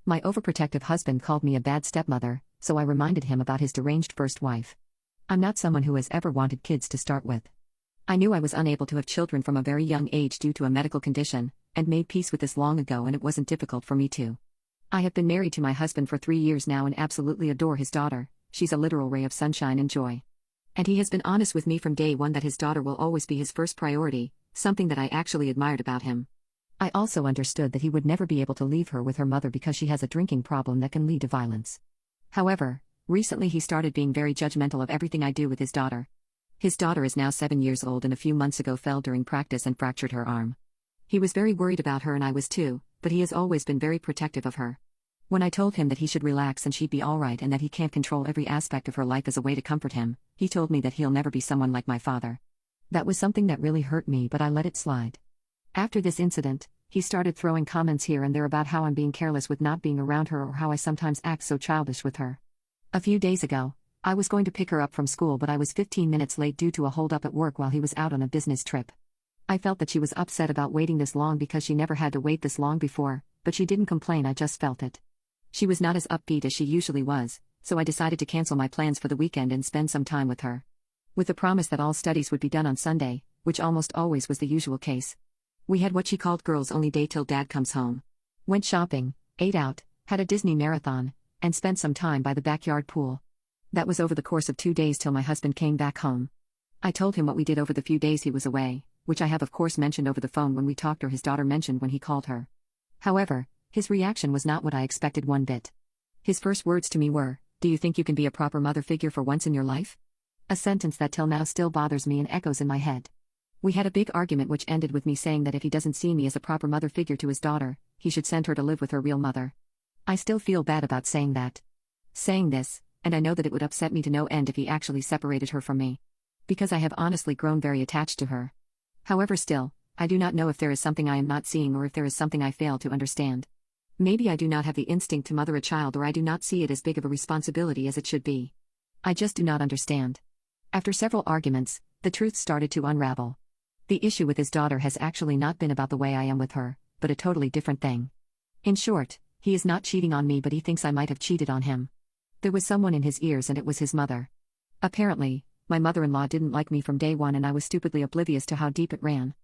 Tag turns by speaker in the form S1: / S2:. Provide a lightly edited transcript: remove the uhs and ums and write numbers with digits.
S1: My overprotective husband called me a bad stepmother, so I reminded him about his deranged first wife. I'm not someone who has ever wanted kids to start with. I knew I was unable to have children from a very young age due to a medical condition, and made peace with this long ago, and it wasn't difficult for me to. I have been married to my husband for 3 years now and absolutely adore his daughter. She's a literal ray of sunshine and joy. And he has been honest with me from day one that his daughter will always be his first priority, something that I actually admired about him. I also understood that he would never be able to leave her with her mother because she has a drinking problem that can lead to violence. However, recently he started being very judgmental of everything I do with his daughter. His daughter is now 7 years old and a few months ago fell during practice and fractured her arm. He was very worried about her and I was too, but he has always been very protective of her. When I told him that he should relax and she'd be alright and that he can't control every aspect of her life as a way to comfort him, he told me that he'll never be someone like my father. That was something that really hurt me, but I let it slide. After this incident, he started throwing comments here and there about how I'm being careless with not being around her or how I sometimes act so childish with her. A few days ago, I was going to pick her up from school, but I was 15 minutes late due to a hold-up at work while he was out on a business trip. I felt that she was upset about waiting this long because she never had to wait this long before, but she didn't complain. I just felt it. She was not as upbeat as she usually was, so I decided to cancel my plans for the weekend and spend some time with her. With the promise that all studies would be done on Sunday, which almost always was the usual case. We had what she called girls only day till dad comes home. Went shopping, ate out, had a Disney marathon, and spent some time by the backyard pool. That was over the course of 2 days till my husband came back home. I told him what we did over the few days he was away, which I have of course mentioned over the phone when we talked, or his daughter mentioned when he called her. However, his reaction was not what I expected one bit. His first words to me were, "Do you think you can be a proper mother figure for once in your life?" A sentence that till now still bothers me and echoes in my head. We had a big argument which ended with me saying that if he doesn't see me as a proper mother figure to his daughter, he should send her to live with her real mother. I still feel bad about saying that. Saying this, and I know that it would upset me to no end if he actually separated her from me. Because I have honestly grown very attached to her. However, still, I do not know if there is something I am not seeing or if there is something I fail to understand. Maybe I do not have the instinct to mother a child, or I do not see it as big of a responsibility as it should be. I just do not understand. After several arguments, the truth started to unravel. The issue with his daughter has actually not been about the way I am with her, but a totally different thing. In short, he is not cheating on me, but he thinks I might have cheated on him. There was someone in his ears and it was his mother. Apparently, my mother-in-law didn't like me from day one and I was stupidly oblivious to how deep it ran.